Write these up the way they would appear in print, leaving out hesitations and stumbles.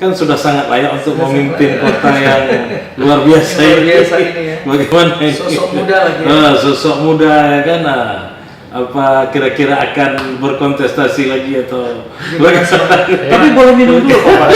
kan sudah sangat layak untuk memimpin kota yang luar biasa ini ya. Bagaimana ini? Sosok muda lagi. Sosok muda ya kan. Apa kira-kira akan berkontestasi lagi atau bagaimana? Tapi boleh minum dulu Pak.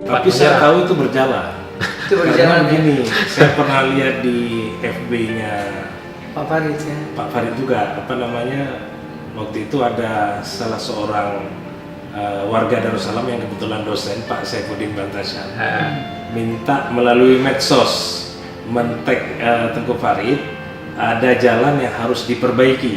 Tapi saya tahu itu berjalan. Itu berjalan. Karena begini, saya pernah lihat di FB-nya Pak Farid ya. Pak Farid juga, apa namanya, waktu itu ada salah seorang warga Darussalam yang kebetulan dosen, Pak Saifuddin Bantasyam, minta melalui medsos men-tag Tengku Farid, ada jalan yang harus diperbaiki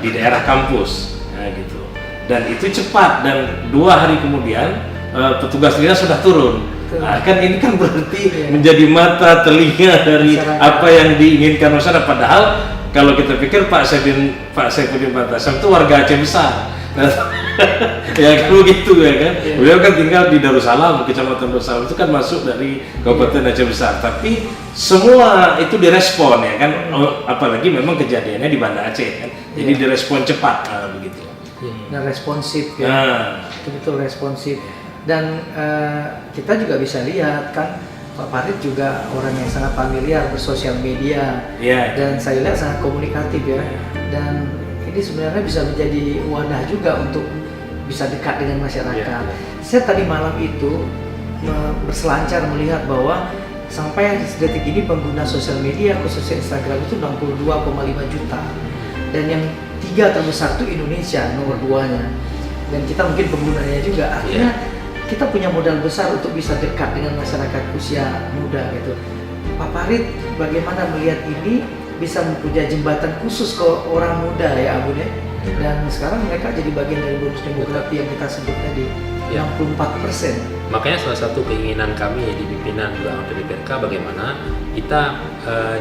di daerah kampus, gitu. Dan itu cepat, dan 2 hari kemudian petugas dinas sudah turun. Kan ini kan berarti menjadi mata telinga dari apa yang diinginkan masyarakat. Padahal kalau kita pikir Pak Saifuddin Bantasyam itu warga Aceh besar. Ya kan begitu ya kan. Beliau kan tinggal di Darussalam, Kecamatan Darussalam itu kan masuk dari Kabupaten Aceh Besar. Tapi semua itu direspon ya kan. Apalagi memang kejadiannya di Banda Aceh kan. Jadi direspon cepat begitu. Nah, responsif ya. Betul responsif. Dan kita juga bisa lihat kan Pak Farid juga orang yang sangat familiar bersosial media, dan saya lihat sangat komunikatif ya. Dan ini sebenarnya bisa menjadi wadah juga untuk bisa dekat dengan masyarakat. Saya tadi malam itu berselancar melihat bahwa sampai detik ini pengguna sosial media khususnya Instagram itu 62,5 juta, dan yang 3 terbesar itu Indonesia, nomor 2-nya, dan kita mungkin penggunanya juga. Artinya kita punya modal besar untuk bisa dekat dengan masyarakat usia muda gitu. Pak Farid bagaimana melihat ini bisa mempunyai jembatan khusus ke orang muda ya Abu ya? Dan sekarang mereka jadi bagian dari bonus demografi yang kita sebut tadi, 64%. Makanya salah satu keinginan kami di pimpinan juga DPRK bagaimana kita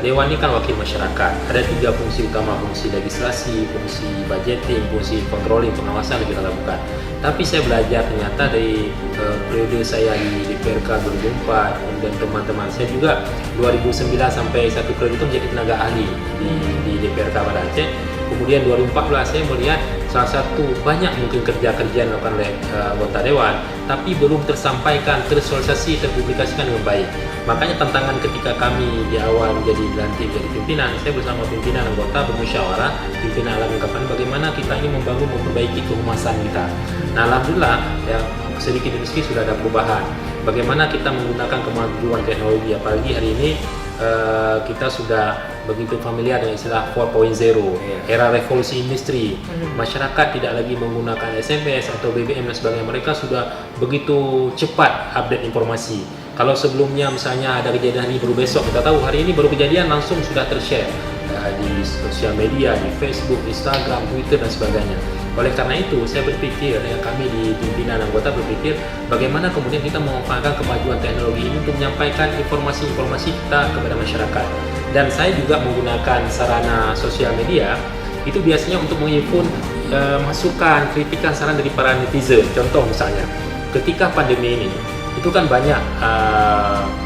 Dewan ini kan wakil masyarakat. Ada 3 fungsi utama, fungsi legislasi, fungsi budgeting, fungsi controlling, pengawasan yang kita lakukan. Tapi saya belajar ternyata dari periode saya di DPRK 2004, kemudian teman-teman saya juga 2009 sampai 1 periode itu menjadi tenaga ahli di DPRK pada Aceh. Kemudian 2014 saya melihat salah satu banyak mungkin kerja-kerja yang dilakukan oleh anggota Dewan, tapi belum tersampaikan, tersosialisasi, terpublikasikan dengan baik. Makanya tantangan ketika kami di awal dilantik menjadi pimpinan, saya bersama pimpinan anggota bermusyawarah, pimpinan alam kapan bagaimana kita ini memperbaiki kehumasan kita. Nah, alhamdulillah ya sedikit demi sedikit sudah ada perubahan. Bagaimana kita menggunakan kemajuan teknologi, apalagi hari ini kita sudah begitu familiar dengan istilah 4.0, era revolusi industri. Masyarakat tidak lagi menggunakan SMS atau BBM dan sebagainya. Mereka sudah begitu cepat update informasi. Kalau sebelumnya misalnya ada kejadian ini baru besok kita tahu, hari ini baru kejadian langsung sudah tershare di sosial media, di Facebook, Instagram, Twitter dan sebagainya. Oleh karena itu, saya berpikir, kami di pimpinan anggota berpikir bagaimana kemudian kita memanfaatkan kemajuan teknologi ini untuk menyampaikan informasi-informasi kita kepada masyarakat. Dan saya juga menggunakan sarana sosial media itu biasanya untuk menghimpun masukan, kritikan, saran dari para netizen. Contoh misalnya, ketika pandemi ini itu kan banyak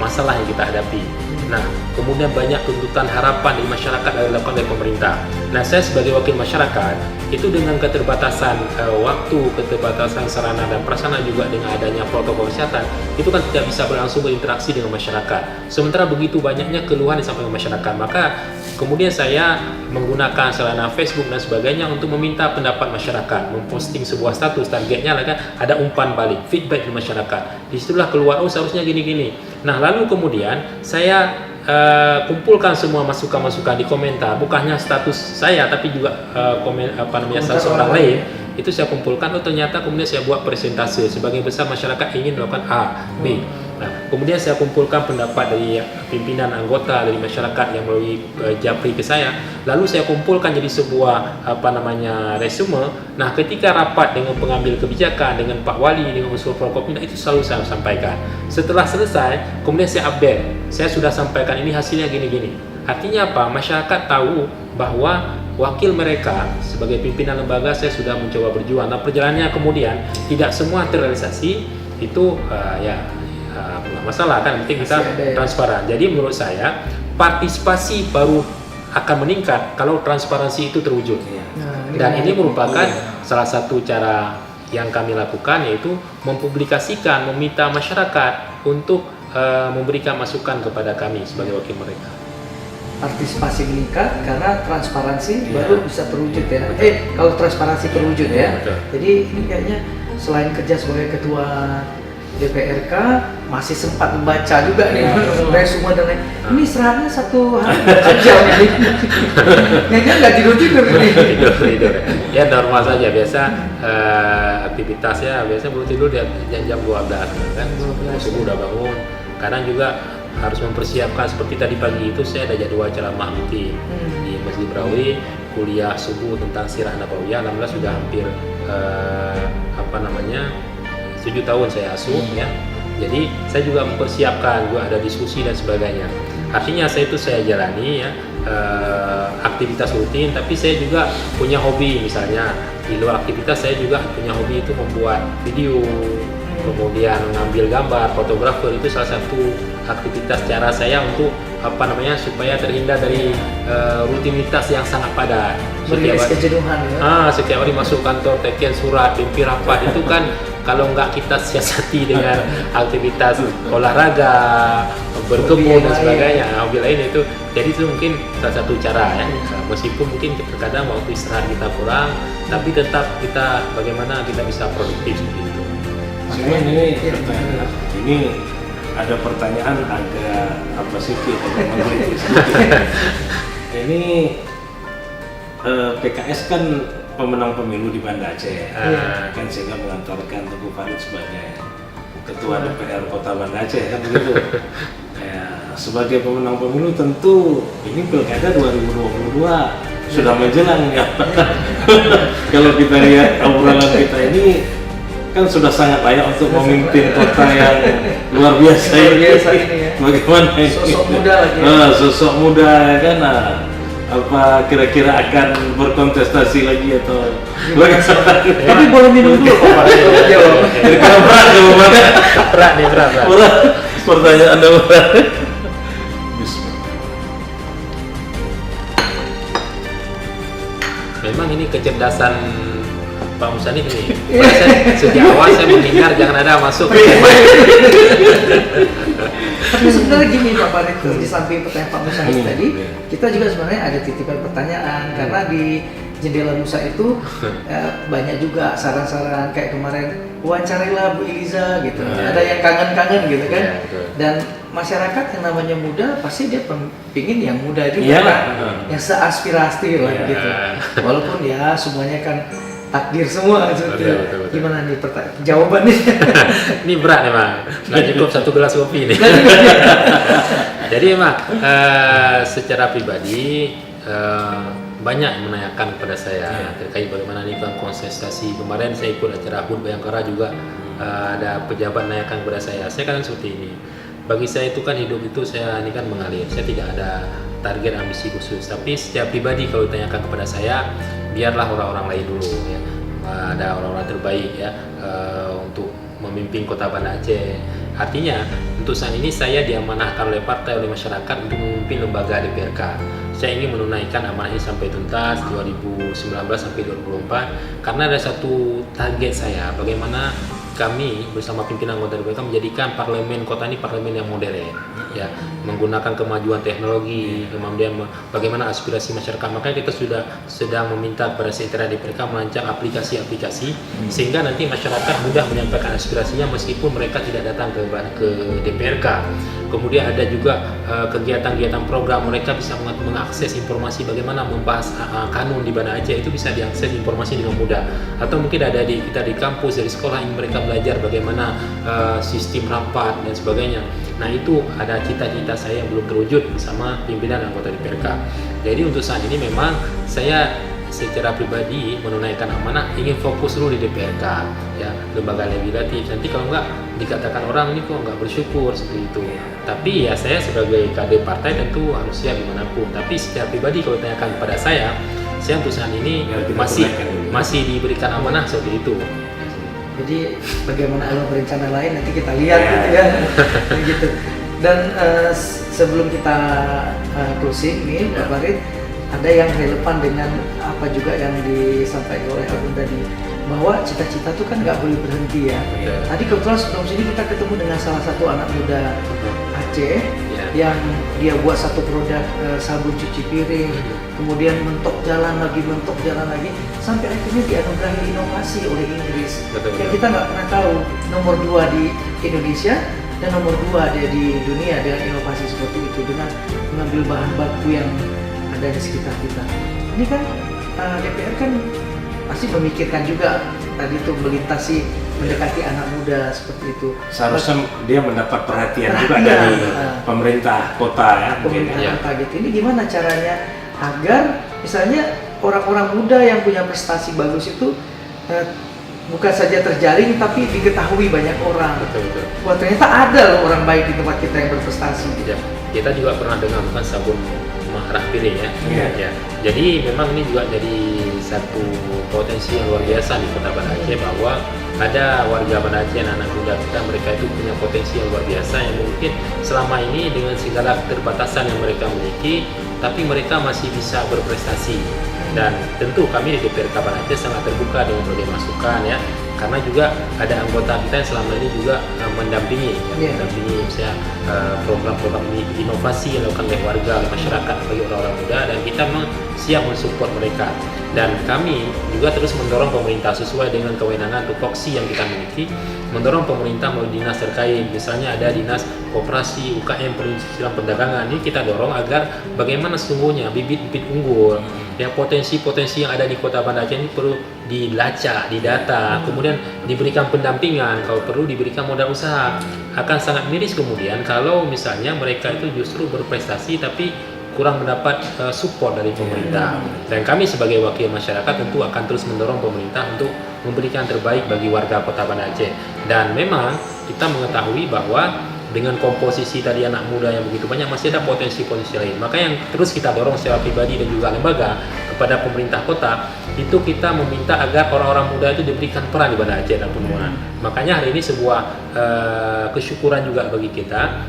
masalah yang kita hadapi. Nah, kemudian banyak tuntutan harapan dari masyarakat yang dilakukan oleh pemerintah. Nah, saya sebagai wakil masyarakat itu dengan keterbatasan waktu, keterbatasan sarana dan prasarana juga dengan adanya protokol kesehatan, itu kan tidak bisa langsung berinteraksi dengan masyarakat. Sementara begitu banyaknya keluhan yang disampaikan masyarakat, maka kemudian saya menggunakan sarana Facebook dan sebagainya untuk meminta pendapat masyarakat, memposting sebuah status, targetnya kan ada umpan balik, feedback dari masyarakat. Disitulah keluar, oh seharusnya gini-gini. Nah, lalu kemudian saya kumpulkan semua masukan-masukan di komentar, bukannya status saya tapi juga status orang lain. Itu saya kumpulkan, oh ternyata kemudian saya buat presentase sebagai besar masyarakat ingin melakukan A, B. Nah, kemudian saya kumpulkan pendapat dari pimpinan anggota dari masyarakat yang melalui japri ke saya. Lalu saya kumpulkan jadi sebuah resume. Nah, ketika rapat dengan pengambil kebijakan, dengan Pak Wali, dengan unsur Prokopimda, itu selalu saya sampaikan. Setelah selesai, kemudian saya update. Saya sudah sampaikan ini hasilnya gini-gini. Artinya apa? Masyarakat tahu bahwa wakil mereka sebagai pimpinan lembaga saya sudah mencoba berjuang. Nah perjalanannya kemudian tidak semua terrealisasi itu nggak masalah kan, penting kita transparan. Jadi menurut saya partisipasi baru akan meningkat kalau transparansi itu terwujud. Dan ini merupakan salah satu cara yang kami lakukan, yaitu mempublikasikan, meminta masyarakat untuk memberikan masukan kepada kami sebagai wakil mereka. Partisipasi meningkat karena transparansi baru bisa terwujud ya. Kalau transparansi terwujud ya. Jadi ini kayaknya selain kerja sebagai ketua DPRK masih sempat membaca juga nih resume dan lain. Ini serahnya satu hari aja nih. Kayaknya nggak tidur ini. Tidur. Ya normal saja, biasa aktivitasnya biasa baru tidur di jam 12 kan. Subuh udah bangun. Kadang juga harus mempersiapkan seperti tadi pagi itu saya ada jadwal ceramah di Masjid Brawi, kuliah subuh tentang sirah nabawiyah. Alhamdulillah sudah hampir 7 tahun saya asuh ya. Jadi saya juga mempersiapkan, juga ada diskusi dan sebagainya. Artinya saya jalani ya aktivitas rutin, tapi saya juga punya hobi. Misalnya di luar aktivitas saya juga punya hobi itu membuat video, kemudian mengambil gambar, fotografer. Itu salah satu aktivitas cara saya untuk supaya terhindar dari rutinitas yang sangat padat. Setiap hari masuk kantor, teken surat, mimpi rapat itu kan kalau nggak kita siasati dengan aktivitas olahraga, berkebun dan sebagainya, hobi lain itu. Jadi itu mungkin salah satu cara ya. Meskipun mungkin terkadang waktu istirahat kita kurang, tapi tetap kita bagaimana kita bisa produktif seperti itu. Cuman ini ada pertanyaan agak ini PKS kan pemenang pemilu di Banda Aceh, kan sehingga mengantarkan Teguh Farid sebagai ketua DPR Kota Banda Aceh kan begitu. Sebagai pemenang pemilu tentu ini pilkada 2022 sudah menjelang ya. Kalau kita lihat obrolan kita ini kan sudah sangat layak untuk memimpin kota yang luar biasa ini ya. Bagaimana ini? Sosok muda lagi. Sosok muda ya kan. Apa kira-kira akan berkontestasi lagi atau bagaimana? Tapi boleh minum dulu Pak. Jawab. Berat jawabannya. Berat. Pertanyaan Anda berat. Memang ini kecerdasan Pak Musani ini. Sejak awal saya mendengar jangan ada masuk. Tapi sebenarnya gini Pak Farid, di samping pertanyaan Pak Musani tadi, kita juga sebenarnya ada titipan pertanyaan karena di Jendela Musa itu banyak juga saran-saran kayak kemarin wawancarilah Bu Iliza gitu. Ada yang kangen-kangen gitu kan. Dan masyarakat yang namanya muda pasti dia pingin yang muda juga kan. Yang seaspirasi lah gitu. Walaupun ya semuanya kan takdir semua gitu. Betul. Gimana nih jawabannya? Ini berat memang. Nggak cukup 1 gelas kopi ini. Jadi emang secara pribadi banyak yang menanyakan kepada saya terkait bagaimana nih kan kontestasi. Kemarin saya ikut acara HUT Bayangkara juga ada pejabat menanyakan kepada saya. Saya kan seperti ini. Bagi saya itu kan hidup itu saya ini kan mengalir. Saya tidak ada target ambisi khusus. Tapi setiap pribadi kalau ditanyakan kepada saya, biarlah orang-orang lain dulu ya. Ada orang-orang terbaik ya untuk memimpin Kota Banda Aceh. Artinya untuk saat ini saya diamanahkan oleh partai, oleh masyarakat untuk memimpin lembaga DPRK. Saya ingin menunaikan amanah ini sampai tuntas 2019 sampai 2024 karena ada satu target saya, bagaimana kami bersama pimpinan anggota DPRK menjadikan parlemen kota ini parlemen yang modern ya, menggunakan kemajuan teknologi, kemudian bagaimana aspirasi masyarakat. Makanya kita sudah sedang meminta kepada sekretariat DPRK merancang aplikasi-aplikasi sehingga nanti masyarakat mudah menyampaikan aspirasinya meskipun mereka tidak datang ke DPRK. Kemudian ada juga kegiatan-kegiatan program, mereka bisa mengakses informasi bagaimana membahas kanun di Banda Aceh, itu bisa diakses informasi dengan mudah. Atau mungkin ada kita di kampus, dari sekolah yang mereka belajar bagaimana sistem rapat dan sebagainya. Nah itu ada cita-cita saya yang belum terwujud bersama pimpinan anggota DPRK. Jadi untuk saat ini memang saya secara pribadi menunaikan amanah ingin fokus dulu di DPRK ya, lembaga legislatif. Nanti kalau enggak dikatakan orang ini kok enggak bersyukur seperti itu. Tapi ya saya sebagai kader partai tentu harus siap dimanapun. Tapi secara pribadi kalau ditanyakan kepada saya saya untuk saat ini Ya, kita masih tunaikan dulu. masih diberikan amanah seperti itu. Jadi bagaimana Allah berencana lain nanti kita lihat Ya. gitu ya. Begitu. Dan sebelum kita closing nih Pak Farid, ada yang relevan dengan apa juga yang disampaikan oleh Abang tadi, bahwa cita-cita itu kan nggak boleh berhenti ya. Betul. Tadi kebetulan sebelum sini kita ketemu dengan salah satu anak muda Aceh yang dia buat satu produk sabun cuci piring, kemudian mentok jalan lagi, sampai akhirnya dianugerahi inovasi oleh Inggris. Betul. Yang kita nggak pernah tahu, nomor 2 di Indonesia dan nomor 2 dia di dunia dengan inovasi seperti itu, dengan mengambil bahan baku yang ada di sekitar kita. Ini kan DPR kan pasti memikirkan juga tadi tuh mendekati anak muda seperti itu. Seharusnya dia mendapat perhatian juga dari pemerintah kota ya. Pemerintah Ya. kota gitu. Ini gimana caranya agar misalnya orang-orang muda yang punya prestasi bagus itu bukan saja terjaring tapi diketahui banyak orang. Betul. Wah, ternyata ada loh orang baik di tempat kita yang berprestasi. Ya, kita juga pernah dengar bukan sabun marah piring ya. Iya. Ya. Jadi memang ini juga jadi satu potensi yang luar biasa di Kota Banda Aceh, bahwa ada warga Banda Aceh, anak muda kita, mereka itu punya potensi yang luar biasa yang mungkin selama ini dengan segala keterbatasan yang mereka miliki, tapi mereka masih bisa berprestasi. Dan tentu kami di DPRK Banda Aceh sangat terbuka dengan berbagai masukan ya, karena juga ada anggota kita yang selama ini juga mendampingi misalnya program-program inovasi yang dilakukan oleh warga, oleh masyarakat bagi orang-orang muda, dan kita memang siap mensupport mereka. Dan kami juga terus mendorong pemerintah sesuai dengan kewenangan tupoksi yang kita miliki, mendorong pemerintah melalui dinas terkait, misalnya ada dinas koperasi, UKM, perindustrian, perdagangan. Ini kita dorong agar bagaimana sesungguhnya bibit-bibit unggul, ya potensi-potensi yang ada di Kota Banda Aceh ini perlu dilacak, didata, kemudian diberikan pendampingan, kalau perlu diberikan modal usaha. Akan sangat miris kemudian kalau misalnya mereka itu justru berprestasi tapi kurang mendapat support dari pemerintah. Dan kami sebagai wakil masyarakat tentu akan terus mendorong pemerintah untuk memberikan terbaik bagi warga Kota Banda Aceh. Dan memang kita mengetahui bahwa dengan komposisi tadi anak muda yang begitu banyak, masih ada potensi-potensi lain. Maka yang terus kita dorong secara pribadi dan juga lembaga kepada pemerintah kota, itu kita meminta agar orang-orang muda itu diberikan peran di Banda Aceh dan Penurunan. Makanya hari ini sebuah kesyukuran juga bagi kita.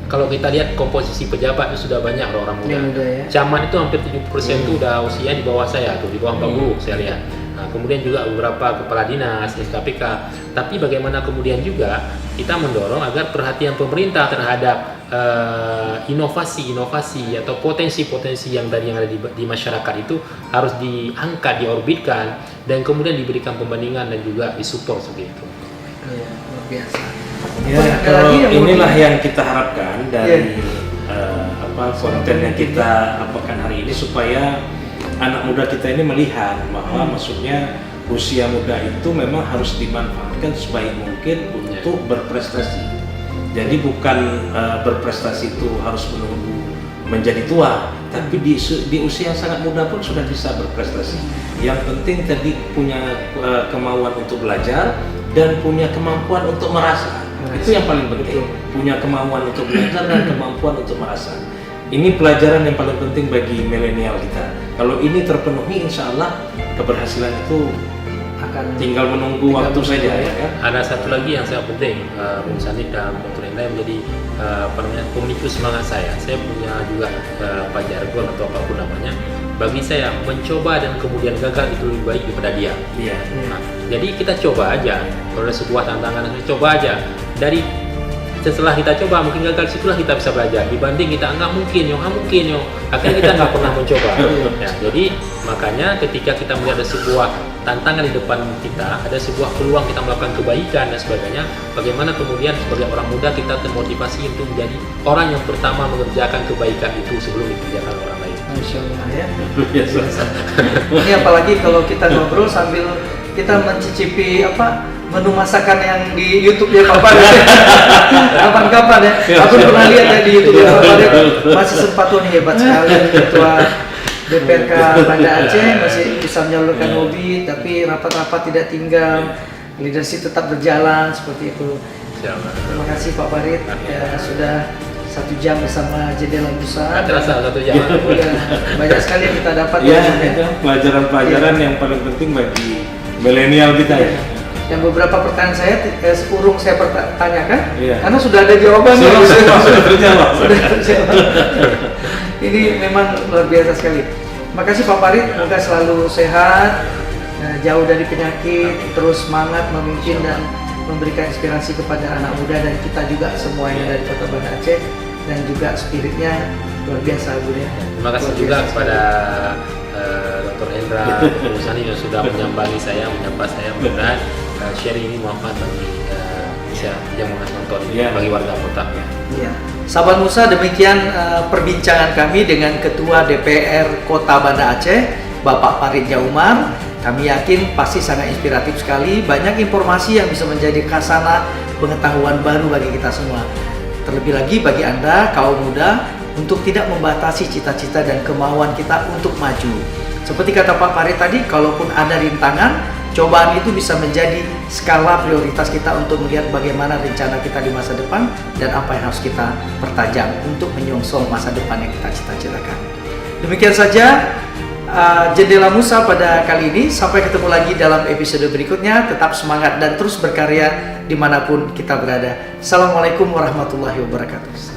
Kalau kita lihat komposisi pejabat itu sudah banyak orang muda. Ya. Camat itu hampir 70% itu udah usia di bawah saya tuh, di bawah 40 saya lihat. Nah, kemudian juga beberapa kepala dinas, SKPK. Tapi bagaimana kemudian juga kita mendorong agar perhatian pemerintah terhadap inovasi-inovasi atau potensi-potensi yang tadi yang ada di masyarakat itu harus diangkat, diorbitkan, dan kemudian diberikan pembandingan dan juga disupport seperti itu. Iya, luar biasa. Ya, kalau inilah yang kita harapkan dari konten yang kita apakan hari ini, supaya anak muda kita ini melihat bahwa maksudnya usia muda itu memang harus dimanfaatkan sebaik mungkin untuk berprestasi. Jadi bukan berprestasi itu harus menunggu menjadi tua, tapi di usia yang sangat muda pun sudah bisa berprestasi. Yang penting tadi punya kemauan untuk belajar dan punya kemampuan untuk merasa. Itu yang paling penting. Punya kemauan untuk belajar dan kemampuan untuk merasa. Ini pelajaran yang paling penting bagi milenial kita. Kalau ini terpenuhi, insya Allah keberhasilan itu akan tinggal menunggu waktu saja ya kan. Ada satu lagi yang sangat penting, Bung Sanif dan Dr. Endai menjadi pemicu semangat saya. Saya punya juga Pak Jargon atau apapun namanya. Bagi saya, mencoba dan kemudian gagal itu lebih baik daripada diam. Iya. Nah, jadi kita coba aja. Kalau ada sebuah tantangan, coba aja. Setelah kita coba, mungkin gagal, situlah kita bisa belajar. Dibanding kita nggak mungkin, akhirnya kita nggak pernah mencoba. Ya, jadi makanya ketika kita melihat ada sebuah tantangan di depan kita, ada sebuah peluang kita melakukan kebaikan dan sebagainya, bagaimana kemudian sebagai orang muda kita termotivasi untuk menjadi orang yang pertama mengerjakan kebaikan itu sebelum dikerjakan orang lain. Masya Allah ya. Ini apalagi kalau kita ngobrol sambil kita mencicipi menu masakan yang di YouTube ya Pak Farid. Kapan-kapan ya. Aku pernah lihat ya di YouTube ya Pak Farid. Masih sempat tuh hebat sekali ketua DPRK Banda Aceh, masih bisa menyalurkan hobi, tapi rapat-rapat tidak tinggal, leadership tetap berjalan seperti itu. Terima kasih Pak Farid ya, sudah 1 jam bersama Jendela Musa. Nggak terasa 1 jam. Ya, banyak sekali yang kita dapat. Ya, itu pelajaran-pelajaran yang paling penting bagi milenial kita ya. Yang beberapa pertanyaan saya urung saya tanyakan, karena sudah ada jawabannya. Sudah terjawab. Ini memang luar biasa sekali. Makasih Pak Farid, semoga selalu sehat, jauh dari penyakit, terus semangat memimpin dan memberikan inspirasi kepada anak muda dan kita juga semua yang dari Kota Banda Aceh, dan juga spiritnya luar biasa Bu ya. Terima kasih juga kepada Dr. Hendra Musani yang sudah menyambangi saya, menyapa saya, mudah-mudahan sharing ini bermanfaat bagi yang menonton bagi warga kota. Iya. Sahabat Musa, demikian perbincangan kami dengan Ketua DPR Kota Banda Aceh, Bapak Farid Jaumar. Kami yakin pasti sangat inspiratif sekali, banyak informasi yang bisa menjadi khazanah pengetahuan baru bagi kita semua. Terlebih lagi bagi Anda, kaum muda, untuk tidak membatasi cita-cita dan kemauan kita untuk maju. Seperti kata Pak Farid tadi, kalaupun ada rintangan, cobaan itu bisa menjadi skala prioritas kita untuk melihat bagaimana rencana kita di masa depan dan apa yang harus kita pertajam untuk menyongsong masa depan yang kita cita-citakan. Demikian saja Jendela Musa pada kali ini. Sampai ketemu lagi dalam episode berikutnya. Tetap semangat dan terus berkarya dimanapun kita berada. Assalamualaikum warahmatullahi wabarakatuh.